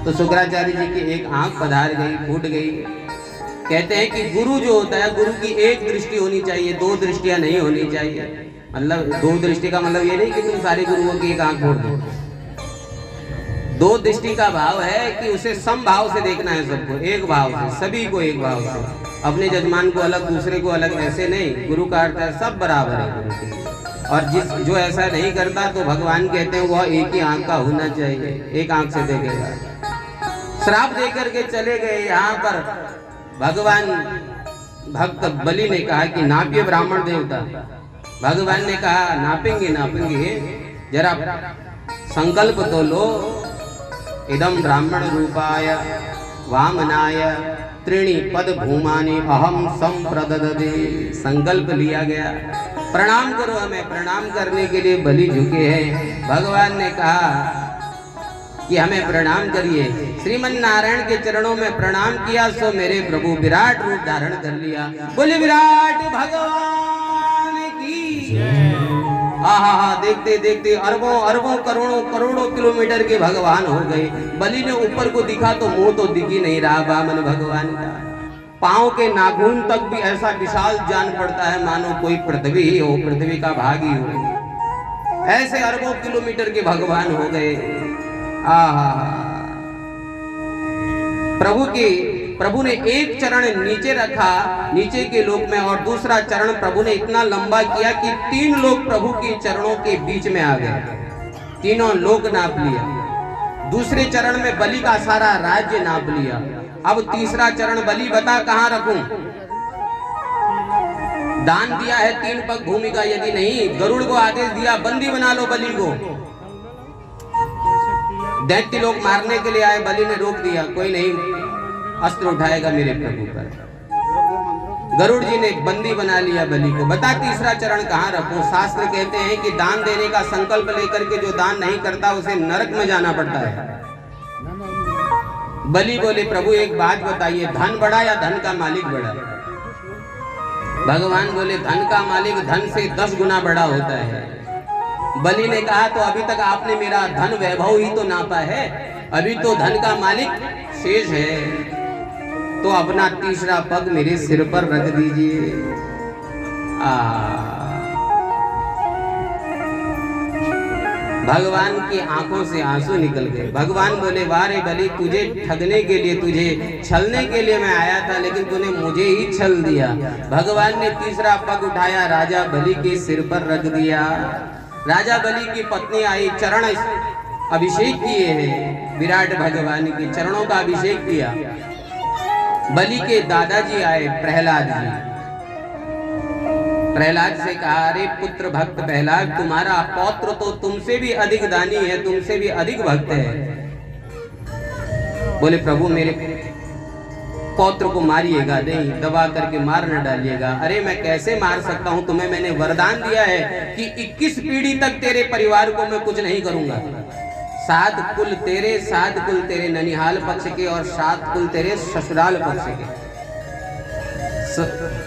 तो शुक्राचार्य जी की एक आंख पधार गई, फूट गई। कहते हैं कि गुरु जो होता है, गुरु की एक दृष्टि होनी चाहिए, दो दृष्टियां नहीं होनी चाहिए। मतलब दो दृष्टि का मतलब ये नहीं कि तुम सारे गुरुओं की एक आंख फोड़ दो। दो दृष्टि का भाव है कि उसे समभाव से देखना है, सबको एक भाव से, सभी को एक भाव से। अपने जजमान को अलग, दूसरे को अलग, ऐसे नहीं। गुरु का अर्थ है सब बराबर है गुरु के। और जो ऐसा नहीं करता तो भगवान कहते हैं वह एक ही आंख का होना चाहिए, एक आंख से देखेगा। श्राप देकर के चले गए। यहाँ पर भगवान भक्त बलि ने कहा कि नापिए ब्राह्मण देवता। भगवान ने कहा नापेंगे नापेंगे, जरा संकल्प तो लो। इदम ब्राह्मण रूपाय वामनाय त्रीणि पद भूमानि अहम संप्रददे। संकल्प लिया गया, प्रणाम करो हमें। प्रणाम करने के लिए बलि झुके हैं। भगवान ने कहा कि हमें प्रणाम करिए। श्रीमन नारायण के चरणों में प्रणाम किया, सो मेरे प्रभु विराट रूप धारण कर लिया। बोले विराट भगवान की। आहा, देखते देखते अरबों अरबों करोड़ों करोड़ों किलोमीटर के भगवान हो गए। बलि ने ऊपर को दिखा तो मुंह तो दिख ही नहीं रहा वामन भगवान का। पांव के नाखून तक भी ऐसा विशाल जान पड़ता है मानो कोई पृथ्वी ही हो, पृथ्वी का भाग ही हो। ऐसे अरबों किलोमीटर के भगवान हो गए। आहा, प्रभु ने एक चरण नीचे रखा, नीचे के लोक में, और दूसरा चरण प्रभु ने इतना लंबा किया कि 3 लोग प्रभु के चरणों के बीच में आ गए। तीनों लोक नाप लिया। दूसरे चरण में बलि का सारा राज्य नाप लिया। अब तीसरा चरण बलि बता कहां रखूं? दान दिया है 3 पग भूमि का, यदि नहीं गरुड़ को आदेश दिया बंदी बना लो बलि को। दैत्य लोग मारने के लिए आए, बलि ने रोक दिया, कोई नहीं अस्त्र उठाएगा मेरे प्रभु पर। गरुड़ जी ने बंदी बना लिया बलि को। बता तीसरा चरण कहां रखूं? शास्त्र कहते हैं कि दान देने का संकल्प लेकर के जो दान नहीं करता उसे नरक में जाना पड़ता है। बलि बोले प्रभु एक बात बताइए, धन बड़ा या धन का मालिक बड़ा? भगवान बोले धन का मालिक धन से 10 गुना बड़ा होता है। बलि ने कहा तो अभी तक आपने मेरा धन वैभव ही तो नापा है, अभी तो धन का मालिक शेष है। तो अपना तीसरा पग मेरे सिर पर रख दीजिए। भगवान की आंखों से आंसू निकल गए। भगवान बोले वाह रे बलि, तुझे ठगने के लिए, तुझे छलने के लिए मैं आया था, लेकिन तूने मुझे ही छल दिया। भगवान ने तीसरा पग उठाया, राजा बलि के सिर पर रख दिया। राजा बलि की पत्नी आई, चरण अभिषेक किए हैं, विराट भगवान के चरणों का अभिषेक किया। बलि के दादाजी आए, प्रहलाद जी। प्रहलाद से कहा अरे पुत्र भक्त प्रहलाद, तुम्हारा पौत्र तो तुमसे भी अधिक दानी है, तुमसे भी अधिक भक्त है। बोले प्रभु मेरे पौत्र को मारिएगा नहीं, दबा करके मार न डालिएगा। अरे मैं कैसे मार सकता हूं? तुम्हें मैंने वरदान दिया है कि 21 पीढ़ी तक तेरे परिवार को मैं कुछ नहीं करूंगा। 7 कुल तेरे ननिहाल पक्ष के और 7 कुल तेरे ससुराल पक्ष के।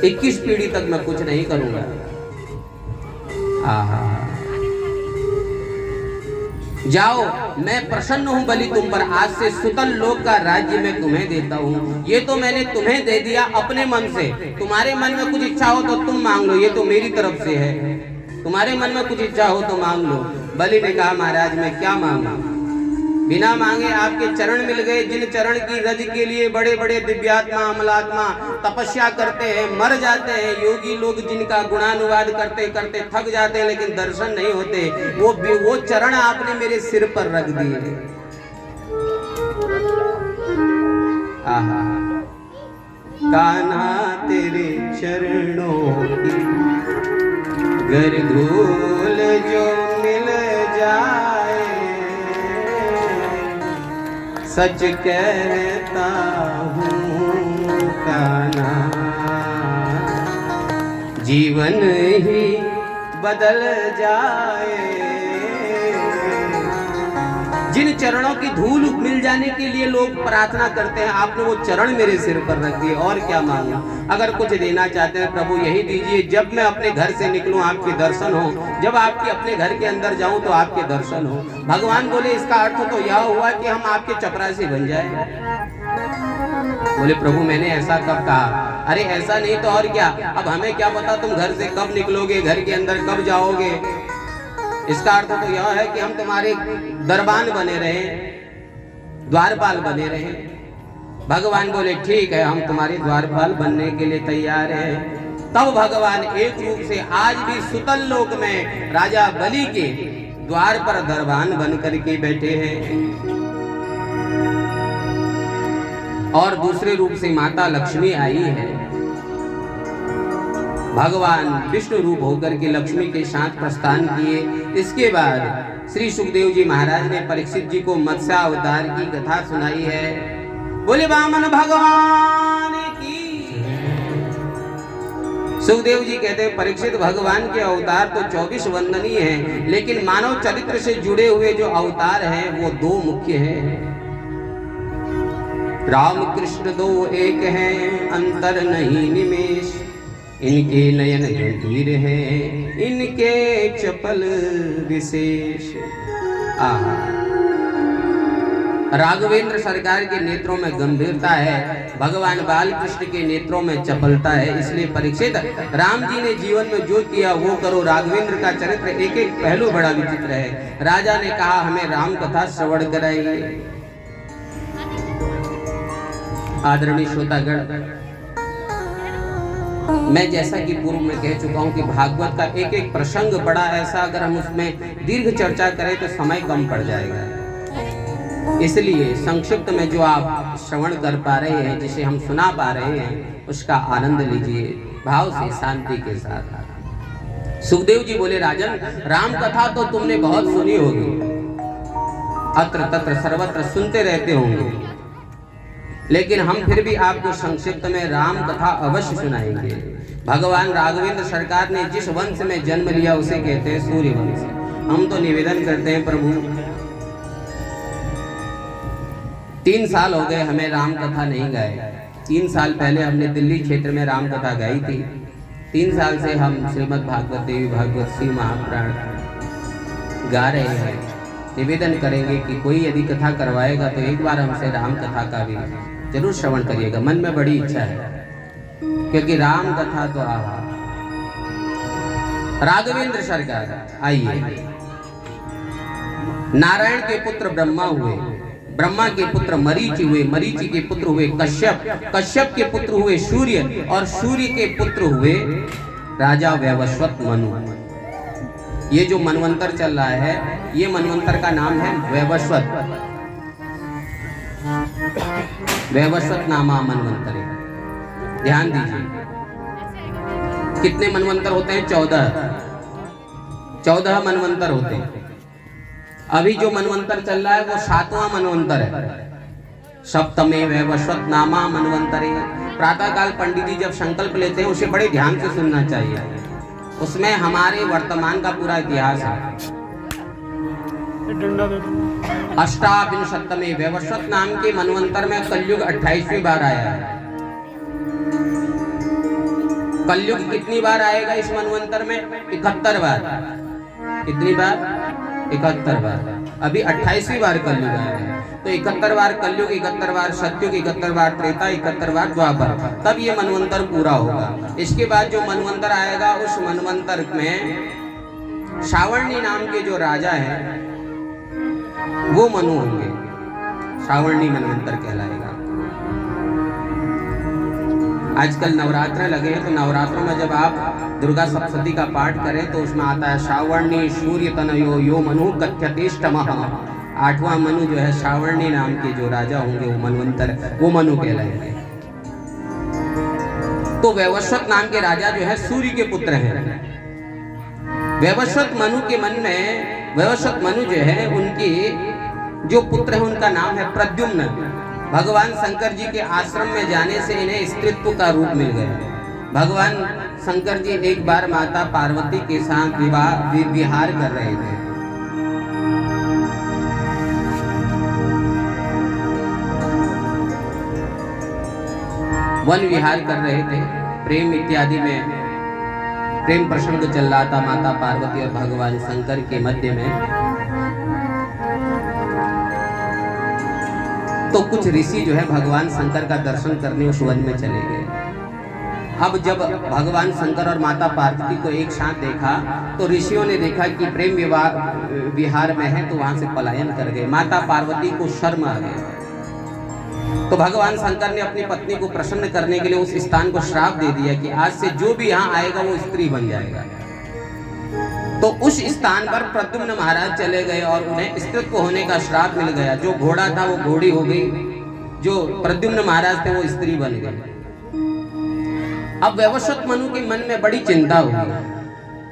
21 पीढ़ी तक मैं कुछ नहीं करूंगा। आहा, जाओ मैं प्रसन्न हूं बलि तुम पर, आज से सुतल लोक का राज्य मैं तुम्हें देता हूं। ये तो मैंने तुम्हें दे दिया अपने मन से, तुम्हारे मन में कुछ इच्छा हो तो तुम मांग लो, ये तो मेरी तरफ से है। तुम्हारे मन में कुछ इच्छा हो तो मांग लो। बलि ने कहा महाराज मैं क्या मांगू? बिना मांगे आपके चरण मिल गए, जिन चरण की रज के लिए बड़े बड़े दिव्यात्मा अमलात्मा तपस्या करते हैं, मर जाते हैं। योगी लोग जिनका गुणानुवाद करते करते थक जाते हैं लेकिन दर्शन नहीं होते, वो चरण आपने मेरे सिर पर रख दिए। आहा, कान्हा तेरे चरणों की गर धूल जो मिल जाए, सच कहता हूँ कान्हा, जीवन ही बदल जाए। जिन जिन चरणों की धूल मिल जाने के लिए लोग प्रार्थना करते हैं, आपने वो चरण मेरे सिर पर रख दिए, और क्या मांगू। अगर कुछ देना चाहते हैं प्रभु यही दीजिए, जब मैं अपने घर से निकलूं आपके दर्शन हो, जब आपके अपने घर के अंदर जाऊं तो आपके दर्शन हो। भगवान बोले इसका अर्थ तो यह हुआ कि हम आपके चपरासी बन जाए। बोले प्रभु मैंने ऐसा कब कहा? अरे ऐसा नहीं तो और क्या, अब हमें क्या पता तुम घर से कब निकलोगे, घर के अंदर कब जाओगे। इसका अर्थ तो यह है कि हम तुम्हारे दरबान बने रहे, द्वारपाल बने रहे। भगवान बोले ठीक है, हम तुम्हारे द्वारपाल बनने के लिए तैयार हैं। तब भगवान एक रूप से आज भी सुतल लोक में राजा बलि के द्वार पर दरबान बन करके बैठे हैं। और दूसरे रूप से माता लक्ष्मी आई है। भगवान विष्णु रूप होकर के लक्ष्मी के साथ प्रस्थान किए। इसके बाद श्री सुखदेव जी महाराज ने परीक्षित जी को मत्स्य अवतार की कथा सुनाई है। बोले वामन भगवान की। सुखदेव जी कहते हैं परीक्षित भगवान के अवतार तो 24 वंदनीय हैं, लेकिन मानव चरित्र से जुड़े हुए जो अवतार हैं वो 2 मुख्य हैं। राम कृष्ण 2 एक हैं, अंतर नहीं निमेष। इनके नयन गंभीर हैं, इनके चपल विशेष। राघवेंद्र सरकार के नेत्रों में गंभीरता है, भगवान बाल कृष्ण के नेत्रों में चपलता है। इसलिए परीक्षित राम जी ने जीवन में जो किया वो करो। राघवेंद्र का चरित्र एक एक पहलू बड़ा विचित्र है। राजा ने कहा हमें राम कथा श्रवण कराइए। आदरणीय श्रोतागण, मैं जैसा कि पूर्व में कह चुका हूं कि भागवत का एक एक प्रसंग बड़ा ऐसा, अगर हम उसमें दीर्घ चर्चा करें तो समय कम पड़ जाएगा। इसलिए संक्षिप्त में जो आप श्रवण कर पा रहे हैं, जिसे हम सुना पा रहे हैं, उसका आनंद लीजिए भाव से, शांति के साथ। सुखदेव जी बोले राजन, राम कथा तो तुमने बहुत सुनी होगी, अत्र तत्र सर्वत्र सुनते रहते होंगे, लेकिन हम फिर भी आपको संक्षिप्त में राम कथा अवश्य सुनाएंगे। भगवान राघवेंद्र सरकार ने जिस वंश में जन्म लिया उसे कहते हैं सूर्य वंश। हम तो निवेदन करते हैं प्रभु 3 साल हो गए हमें राम कथा नहीं गाए। 3 साल पहले हमने दिल्ली क्षेत्र में राम कथा गाई थी। 3 साल से हम श्रीमद् भागवत देवी भागवत श्री महापुराण गा रहे हैं। निवेदन करेंगे कि कोई यदि कथा करवाएगा तो एक बार हमसे राम कथा का भी जरूर श्रवण करिएगा। मन में बड़ी इच्छा है, क्योंकि राम कथा तो आवा। राघवेंद्र सरकार आइए। नारायण के पुत्र ब्रह्मा हुए, ब्रह्मा के पुत्र मरीचि हुए, मरीचि के पुत्र हुए कश्यप, कश्यप के पुत्र हुए सूर्य, और सूर्य के पुत्र हुए राजा वैवस्वत मनु। ये जो मनवंतर चल रहा है, ये मनवंतर का नाम है वैवस्वत। वैवस्वत नामा मनवंतर है। ध्यान दीजिए, कितने मनवंतर होते हैं? 14 मनवंतर होते हैं। अभी जो मनवंतर चल रहा है वो 7वां मनवंतर है। सप्तमे वैवस्वत नामा मनवंतरे। प्रातः काल पंडित जी जब संकल्प लेते हैं उसे बड़े ध्यान से सुनना चाहिए, उसमें हमारे वर्तमान का पूरा इतिहास है। अष्टाविंशतमे वैवस्वत नाम के मनवंतर में कलयुग 28वीं बार आया है। कलयुग कितनी बार आएगा इस मनवंतर में? 71 बार। कितनी बार? 71 बार। अभी 28वीं बार कलयुग आया है, तो 71 बार कलयुग, 71 बार सत्युग, 71 बार त्रेता, 71 बार द्वापर, तब ये मनवंतर पूरा होगा। इसके बाद जो मनवंतर आएगा उस मनवंतर में सावर्णी नाम के जो राजा हैं वो मनु होंगे। सावर्णी मनवंतर कहलाएगा। आजकल नवरात्र लगे हैं, तो नवरात्रों में जब आप दुर्गा सप्तशती का पाठ करें तो उसमें आता है सावर्णी सूर्य तनयो यो मनु कथ्यतेष्टमः। 8वां मनु जो है सावर्णी नाम के जो राजा होंगे वो मनवंतर, वो मनु कहलाएंगे। तो वैवस्वत नाम के राजा जो है सूर्य के पुत्र हैं। वैवस्वत मनु के मन में, वैवस्वत मनु जो है उनकी जो पुत्र है उनका नाम है प्रद्युम्न। भगवान शंकर जी के आश्रम में जाने से इन्हें स्त्रीत्व का रूप मिल गया। भगवान शंकर जी एक बार माता पार्वती के साथ विहार कर रहे थे। वन विहार कर रहे थे, प्रेम इत्यादि में प्रेम प्रसंग चल रहा था माता पार्वती और भगवान शंकर के मध्य में। तो कुछ ऋषि जो है भगवान शंकर का दर्शन करने उस वन में चले गए। अब जब भगवान शंकर और माता पार्वती को एक साथ देखा तो ऋषियों ने देखा कि प्रेम विहार में है, तो वहां से पलायन कर गए। माता पार्वती को शर्म आ गई, तो भगवान शंकर ने अपनी पत्नी को प्रसन्न करने के लिए उस स्थान को श्राप दे दिया कि आज से जो भी यहाँ आएगा वो स्त्री बन जाएगा। तो उस स्थान पर प्रद्युम्न महाराज चले गए और उन्हें स्त्रीत्व होने का श्राप मिल गया। जो घोड़ा था वो घोड़ी हो गई, जो प्रद्युम्न महाराज थे वो स्त्री बन गए। अब वैवस्वत मनु के मन में बड़ी चिंता हुई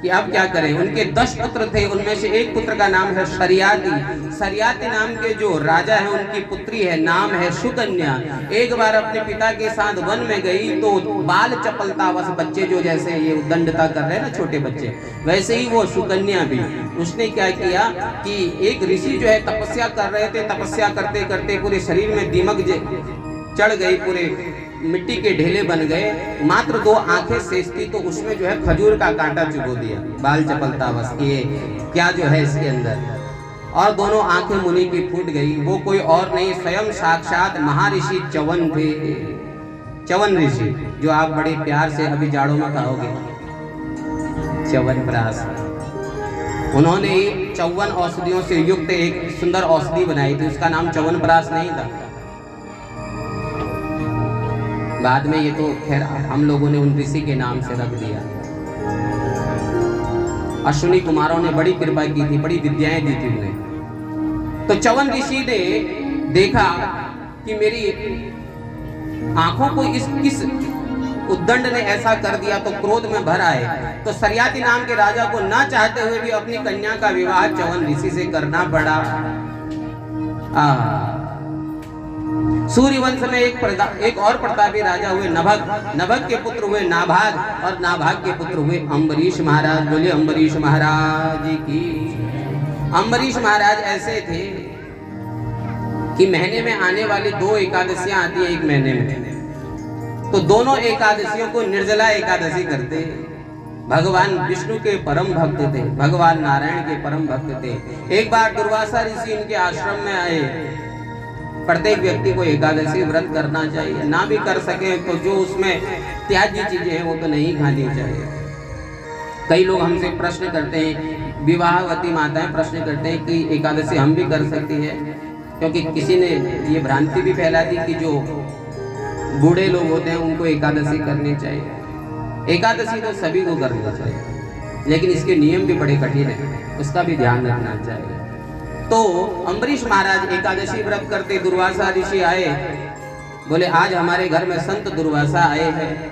कि अब क्या करें। उनके 10 पुत्र थे, उनमें से एक पुत्र का नाम है शरियाती। शरियाती नाम के जो राजा है उनकी पुत्री है, नाम है सुकन्या। एक बार अपने पिता के साथ वन में गई तो बाल चपलतावश बच्चे जो जैसे ये उद्दंडता कर रहे हैं ना छोटे बच्चे, वैसे ही वो सुकन्या भी। उसने क्या किया कि एक ऋषि जो है तपस्या कर रहे थे, तपस्या करते करते पूरे शरीर में दीमक चढ़ गई, पूरे मिट्टी के ढेले बन गए, मात्र 2 आंखें शेष थी। तो उसमें जो है खजूर का कांटा चुभो दिया, बाल चपलतावश ये क्या जो है इसके अंदर, और दोनों आंखें मुनि की फूट गई। वो कोई और नहीं, स्वयं साक्षात महर्षि च्यवन थे। च्यवन ऋषि, जो आप बड़े प्यार से अभी जाड़ों में कहोगे च्यवनप्राश। उन्होंने 54 औषधियों से युक्त एक सुंदर औषधि बनाई थी, उसका नाम च्यवनप्राश नहीं था। बाद में ये तो खैर हम लोगों ने उन ऋषि के नाम से रख दिया। अश्विनी कुमारों ने बड़ी कृपा की थी, बड़ी विद्याएं दी थी उन्हें। तो च्यवन ऋषि ने देखा कि मेरी आंखों को किस उद्दंड ने ऐसा कर दिया, तो क्रोध में भर आए। तो शरियाती नाम के राजा को ना चाहते हुए भी अपनी कन्या का विवाह च्यवन ऋषि से करना पड़ा। सूर्यवंश में एक और प्रतापी राजा हुए नभग। नभग के पुत्र हुए नाभाग, और नाभाग के पुत्र हुए अम्बरीश महाराज। बोले अम्बरीश महाराज की। अम्बरीश महाराज ऐसे थे कि महीने में आने वाली 2 एकादशियां आती हैं एक महीने में, तो दोनों एकादशियों को निर्जला एकादशी करते। भगवान विष्णु के परम भक्त थे, भगवान नारायण के परम भक्त थे। एक बार दुर्वासा ऋषि इनके आश्रम में आए। प्रत्येक व्यक्ति को एकादशी व्रत करना चाहिए, ना भी कर सके तो जो उसमें त्याज्य चीजें हैं वो तो नहीं खानी चाहिए। कई लोग हमसे प्रश्न करते हैं, विवाहवती माताएं प्रश्न करते हैं कि एकादशी हम भी कर सकती है, क्योंकि किसी ने ये भ्रांति भी फैला दी कि जो बूढ़े लोग होते हैं उनको एकादशी करनी चाहिए। एकादशी तो सभी को करना चाहिए, लेकिन इसके नियम भी बड़े कठिन है, उसका भी ध्यान रखना चाहिए। तो अम्बरीश महाराज एकादशी व्रत करते। दुर्वासा ऋषि आए, बोले आज हमारे घर में संत दुर्वासा आए हैं।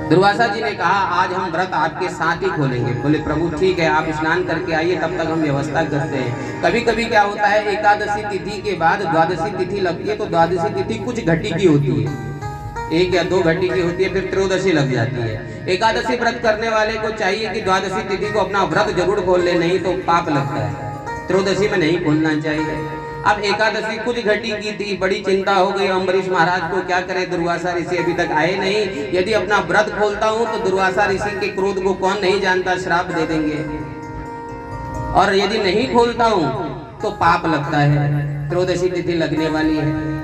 दुर्वासा जी ने कहा आज हम व्रत आपके साथ ही खोलेंगे। बोले प्रभु ठीक है, आप स्नान करके आइए, तब तक हम व्यवस्था करते हैं। कभी कभी क्या होता है, एकादशी तिथि के बाद द्वादशी तिथि लगती है, तो द्वादशी तिथि कुछ घटी की होती है, 1 या 2 घटी की होती है, फिर त्रयोदशी लग जाती है। एकादशी व्रत करने वाले को चाहिए कि द्वादशी तिथि को अपना व्रत जरूर खोल ले, नहीं तो पाप लगता है। त्रयोदशी में नहीं खोलना चाहिए। अब एकादशी कुछ घटी की थी, बड़ी चिंता हो गई अम्बरीश महाराज को, क्या करे, दुर्वासा ऋषि अभी तक आए नहीं। यदि अपना व्रत खोलता हूँ तो दुर्वासा ऋषि के क्रोध को कौन नहीं जानता, श्राप दे देंगे, और यदि नहीं खोलता हूँ तो पाप लगता है। त्रयोदशी तिथि लगने वाली है।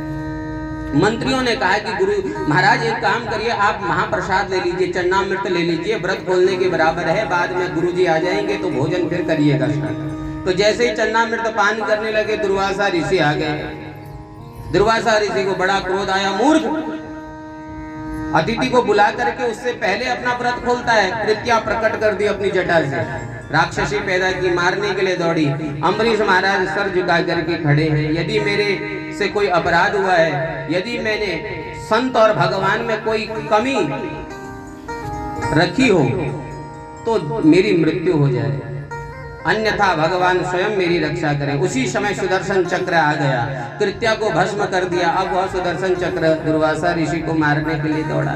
मंत्रियों ने कहा कि गुरु महाराज एक काम करिए, आप महाप्रसाद ले लीजिए, चन्नामृत ले लीजिए, व्रत खोलने के बराबर है, बाद में गुरुजी आ जाएंगे तो भोजन फिर करिएगा। तो जैसे ही चन्नामृत पान करने लगे दुर्वासा ऋषि आ गए। दुर्वासा ऋषि को बड़ा क्रोध आया, मूर्ख, अतिथि को बुला करके उससे पहले अपना व्रत खोलता है। कृत्या प्रकट कर दी अपनी जटा से, राक्षसी पैदा की, मारने के लिए दौड़ी। अम्बरीश महाराज सर झुका करके खड़े हैं। यदि मेरे से कोई अपराध हुआ है, यदि मैंने संत और भगवान में कोई कमी रखी हो तो मेरी मृत्यु हो जाए, अन्यथा भगवान स्वयं मेरी रक्षा करें। उसी समय सुदर्शन चक्र आ गया, कृत्या को भस्म कर दिया। अब वह सुदर्शन चक्र दुर्वासा ऋषि को मारने के लिए दौड़ा।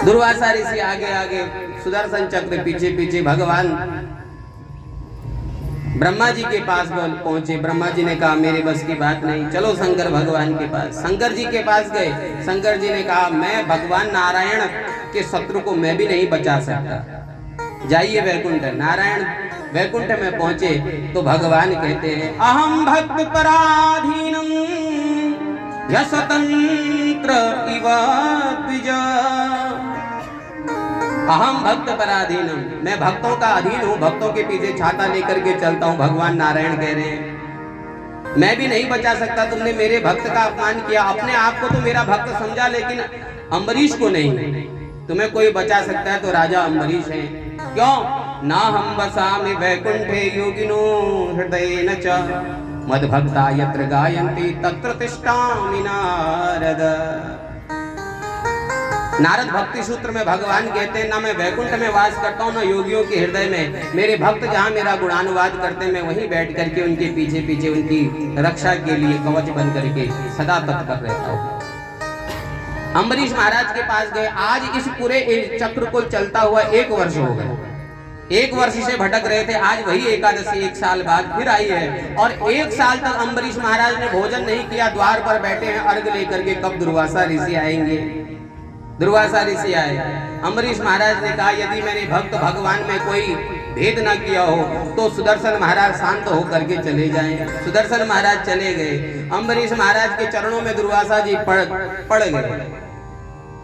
दुर्वासा ऋषि आगे आगे, सुदर्शन चक्र पीछे पीछे। भगवान ब्रह्मा जी के पास पहुंचे। ब्रह्मा जी ने कहा मेरे बस की बात नहीं, चलो शंकर भगवान के पास। शंकर जी के पास गए। शंकर जी ने कहा मैं भगवान नारायण के शत्रु को मैं भी नहीं बचा सकता, जाइए वैकुंठ। नारायण वैकुंठ में पहुंचे तो भगवान कहते हैं अहम भक्त पराधीनम यशतंत्र इव द्विजा। अहम भक्त पराधीनम, मैं भक्तों का अधीन हूँ, भक्तों के पीछे छाता लेकर के चलता हूँ। भगवान नारायण कह रहे हैं मैं भी नहीं बचा सकता, तुमने मेरे भक्त का अपमान किया। अपने आप को तो मेरा भक्त समझा, लेकिन अम्बरीश को नहीं। तुम्हें कोई बचा सकता है तो राजा अम्बरीश है। क्यों ना हम बसामि वैकुंठे योगिनो हृदय न च मद भक्ता यत्र गायन्ति तत्र तिष्ठामि नारद। नारद भक्ति सूत्र में भगवान कहते हैं ना मैं वैकुंठ में वास करता हूँ ना योगियों के हृदय में। मेरे भक्त जहाँ मेरा गुणानुवाद करते हैं मैं वहीं बैठ करके उनके पीछे पीछे उनकी रक्षा के लिए कवच बन करके सदा तत्पर रहता हूँ। अम्बरीश महाराज के पास गए। आज इस पूरे चक्र को चलता हुआ 1 वर्ष हो गए। 1 वर्ष से भटक रहे थे, आज वही एकादशी 1 साल बाद फिर आई है। और 1 साल तक अम्बरीश महाराज ने भोजन नहीं किया, द्वार पर बैठे हैं अर्घ लेकर के, कब दुर्वासा ऋषि आएंगे। दुर्वासा ऋषि आए। अम्बरीश महाराज ने कहा यदि मैंने भक्त भगवान में कोई भेद ना किया हो तो सुदर्शन महाराज शांत होकर के चले जाएं। सुदर्शन महाराज चले गए। अम्बरीश महाराज के चरणों में दुर्वासा जी पड़ गए।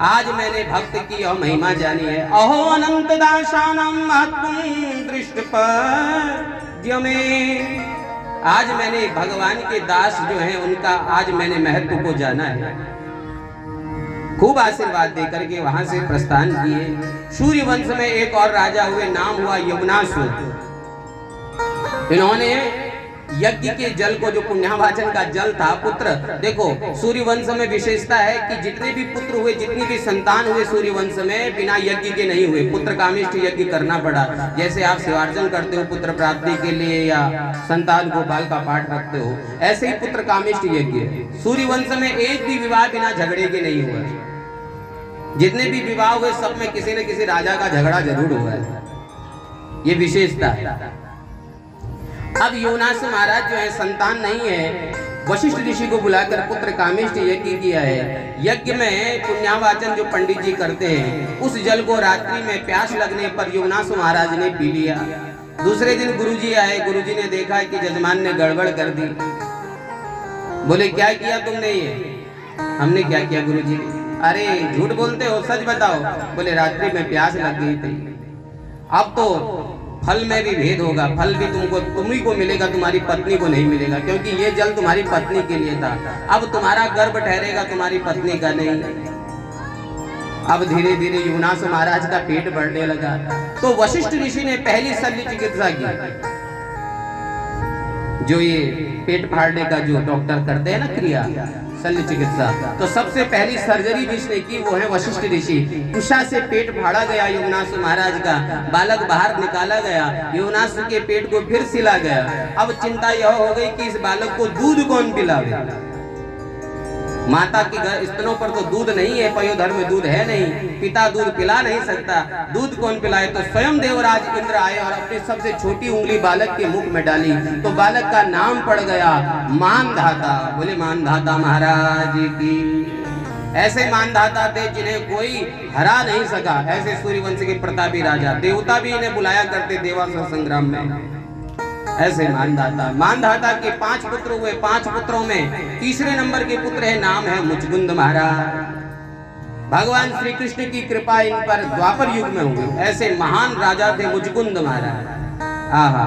आज मैंने भक्त की और महिमा जानी है। अहो अनंत दासानां महत्वं दृष्टपद्य में, आज मैंने भगवान के दास जो हैं उनका आज मैंने महत्व को जाना है। खूब आशीर्वाद देकर के वहां से प्रस्थान किए। सूर्य वंश में एक और राजा हुए, नाम हुआ यमुनासुर। इन्होंने यज्ञ के जल को, जो पुण्यवाचन का जल था, पुत्र, देखो सूर्य वंश में विशेषता है कि जितने भी पुत्र हुए, जितनी भी संतान हुए सूर्य वंश में, बिना यज्ञ के नहीं हुए। पुत्र कामिष्ठ यज्ञ करना पड़ा। जैसे आप शिवार्जन करते हो पुत्र प्राप्ति के लिए या संतान गोपाल का पाठ रखते हो, ऐसे ही पुत्र कामिष्ठ यज्ञ। सूर्य वंश में एक भी विवाह बिना झगड़े के नहीं हुआ। जितने भी विवाह हुए सब में किसी न किसी राजा का झगड़ा जरूर हुआ है, ये विशेषता है। अब योनास महाराज जो है संतान नहीं है, वशिष्ठ ऋषि को बुलाकर पुत्र कामिष्ठ यज्ञ किया है। यज्ञ में पुण्यवाचन जो पंडित जी करते हैं, उस जल को रात्रि में प्यास लगने पर योनास महाराज ने पी लिया। दूसरे दिन गुरुजी आए। गुरुजी ने देखा कि जजमान ने गड़बड़ कर दी। बोले क्या किया तुमने? ये हमने क्या किया गुरुजी? अरे झूठ बोलते हो, सच बताओ। बोले रात्रि में प्यास लग गई थी। अब तो फल में भी भेद होगा, फल भी तुम्ही को मिलेगा, तुम्हारी पत्नी को नहीं मिलेगा, क्योंकि ये जल तुम्हारी पत्नी के लिए था। अब तुम्हारा गर्भ ठहरेगा, तुम्हारी पत्नी का नहीं। अब धीरे धीरे योनास महाराज का पेट बढ़ने लगा। तो वशिष्ठ ऋषि ने पहली शल्य चिकित्सा की, जो ये पेट फाड़ने का जो डॉक्टर करते हैं ना क्रिया, शल्य चिकित्सा, तो सबसे पहली सर्जरी जिसने की वो है वशिष्ठ ऋषि। उषा से पेट फाड़ा गया योनास महाराज का, बालक बाहर निकाला गया, योनास के पेट को फिर सिला गया। अब चिंता यह हो गई कि इस बालक को दूध कौन पिलावे। माता की स्तनों पर तो दूध नहीं है, पयोधर में दूध है नहीं, पिता दूध पिला नहीं सकता, दूध कौन पिलाए। तो स्वयं देवराज इंद्र आए और अपनी सबसे छोटी उंगली बालक के मुख में डाली, तो बालक का नाम पड़ गया मानधाता। बोले मानधाता महाराज की। ऐसे मानधाता थे जिन्हें कोई हरा नहीं सका, ऐसे सूर्यवंश के प्रतापी राजा। देवता भी इन्हें बुलाया करते देवासुर संग्राम में। ऐसे मानधाता के 5 पुत्र हुए। 5 पुत्रों में तीसरे नंबर के पुत्र है, नाम है मुचकुंद महाराज। भगवान श्री कृष्ण की कृपा इन पर द्वापर युग में हुई। ऐसे महान राजा थे मुचकुंद महाराज। आहा,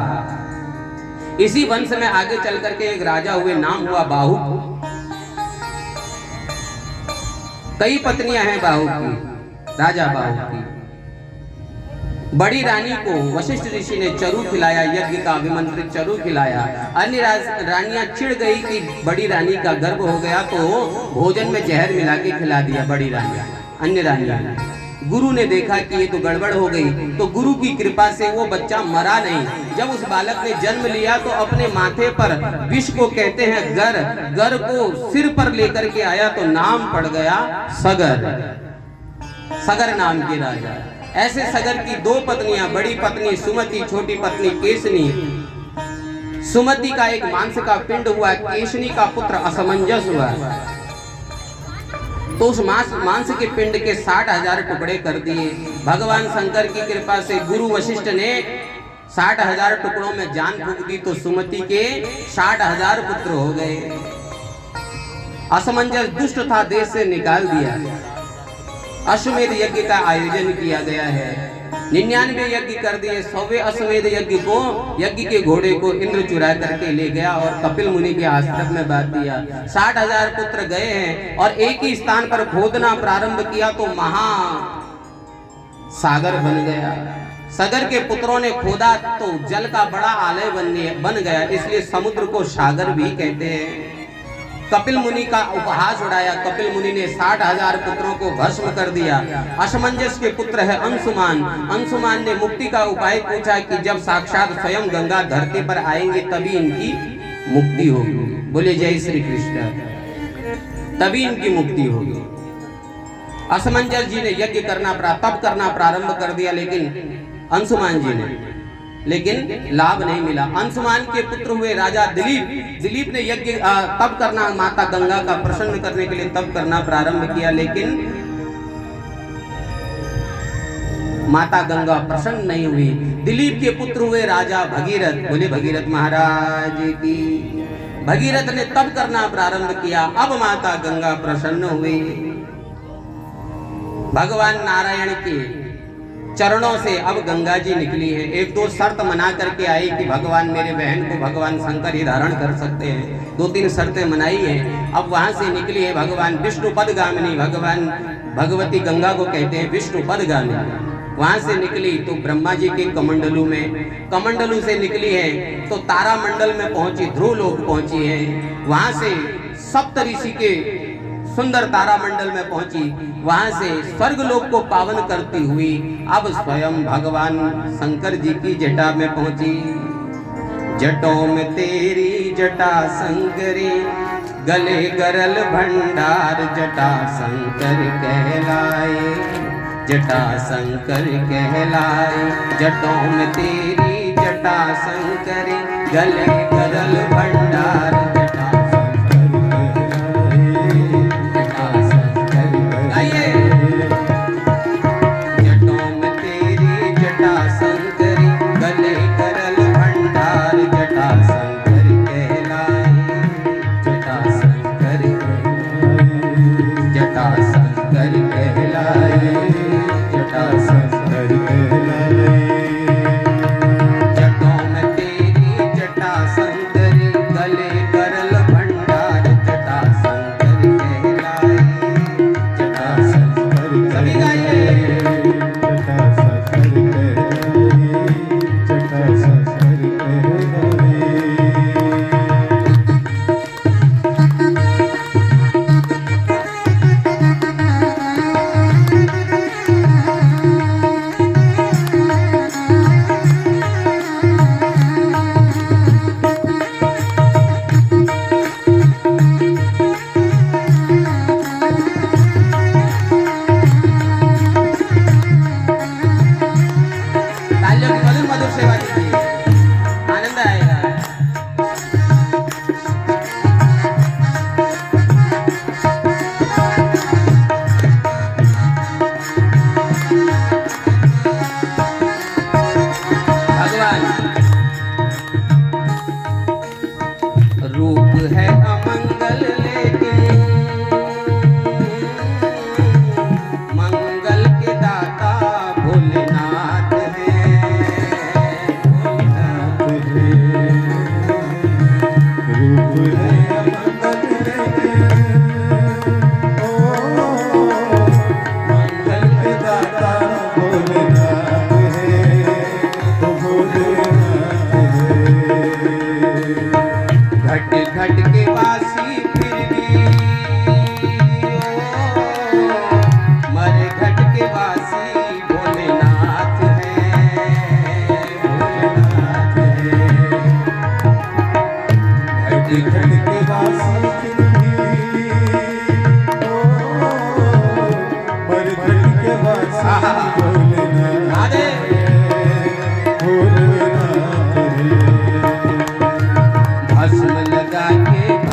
इसी वंश में आगे चल करके एक राजा हुए, नाम हुआ बाहु। कई पत्नियां हैं बाहु की, राजा बाहु की। बड़ी रानी को वशिष्ठ ऋषि ने चरु खिलाया, यज्ञ का अभिमंत्रित चरु खिलाया। अन्य रानियां चिढ़ गई कि बड़ी रानी का गर्भ हो गया, तो भोजन में जहर मिला के खिला दिया बड़ी रानियां, अन्य रानियां। गुरु ने देखा कि ये तो गड़बड़ हो गई, तो गुरु की कृपा से वो बच्चा मरा नहीं। जब उस बालक ने जन्म लिया तो अपने माथे पर विष को कहते हैं गर, गर को सिर पर लेकर के आया, तो नाम पड़ गया सगर। सगर नाम के राजा। ऐसे सगर की 2 पत्नियां, बड़ी पत्नी सुमति, छोटी पत्नी केसनी, सुमति का एक मांस का पिंड हुआ, केशनी का पुत्र असमंजस हुआ, तो उस मांस के पिंड के 60,000 टुकड़े कर दिए। भगवान शंकर की कृपा से गुरु वशिष्ठ ने 60,000 टुकड़ों में जान फूंक दी, तो सुमति के 60,000 पुत्र हो गए। असमंजस दुष्ट था, देश से निकाल दिया। अश्वमेध यज्ञ का आयोजन किया गया है, 99 यज्ञ कर दिए। 100वें अश्वमेध यज्ञ के घोड़े को इंद्र चुरा करके ले गया और कपिल मुनि के आश्रम में बांध दिया। 60,000 पुत्र गए हैं और एक ही स्थान पर खोदना प्रारंभ किया तो महा सागर बन गया। सागर के पुत्रों ने खोदा तो जल का बड़ा आलय बन गया, इसलिए समुद्र को सागर भी कहते हैं। कपिल मुनि का उपहास उड़ाया, कपिल मुनि ने 60,000 पुत्रों को भस्म कर दिया। असमंजस के पुत्र है अंशुमान। अंशुमान ने मुक्ति का उपाय पूछा कि जब साक्षात स्वयं गंगा धरती पर आएंगे तभी इनकी मुक्ति होगी। बोले जय श्री कृष्ण, तभी इनकी मुक्ति होगी। असमंजस जी ने यज्ञ तप करना प्रारंभ कर दिया, लेकिन अंशुमान जी ने लाभ नहीं मिला। अंशुमान के पुत्र हुए राजा दिलीप ने यज्ञ तप करना, माता गंगा का प्रसन्न करने के लिए तप करना प्रारंभ किया, लेकिन माता गंगा प्रसन्न नहीं हुई। दिलीप के पुत्र हुए राजा भगीरथ, बोले भगीरथ महाराज की। भगीरथ ने तप करना प्रारंभ किया, अब माता गंगा प्रसन्न हुई। भगवान नारायण के चरणों से अब गंगा जी निकली है। एक दो शर्त मना करके आई कि भगवान मेरे बहन को भगवान शंकर ही धारण कर सकते हैं, 2-3 शर्तें मनाई है। अब वहां से निकली है भगवान विष्णु पदगामिनी, भगवान भगवती गंगा को कहते हैं विष्णु पदगामिनी। वहां से निकली तो ब्रह्मा जी के कमंडलू से निकली है तो तारा मंडल में पहुंची, ध्रुव लोक पहुंची है। वहां से सप्त ऋषि के सुंदर तारा मंडल में पहुंची, वहां से स्वर्ग लोक को पावन करती हुई अब स्वयं भगवान शंकर जी की जटा में पहुंची। जटों में तेरी जटा शंकरी, गले गरल भंडार जटा शंकर कहलाए, जटा शंकर कहलाए। जटों में तेरी जटा शंकरी, गले गरल भंडार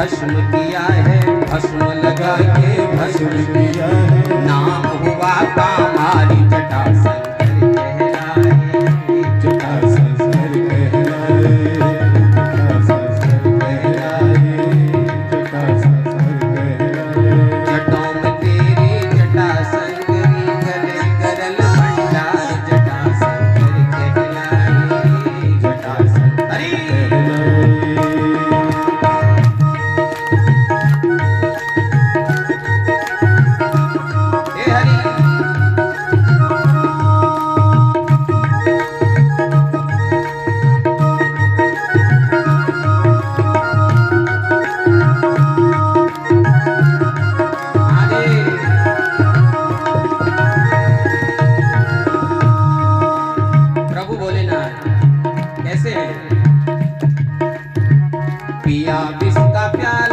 भस्म किया है, भस्म लगा के भस्म किया है। नाम हुआ कामारी जटा शंकर कहलाए, जटा शंकर कहलाए, जटा शंकर कहलाए, जटा शंकर कहलाए। जटों में तेरी जटा शंकरी, गले करल भंडार जटा शंकर कहलाए, जटा शंकर कहलाए। हे हरि प्रभु भोलेनाथ कैसे हैं? पिया विष का प्याला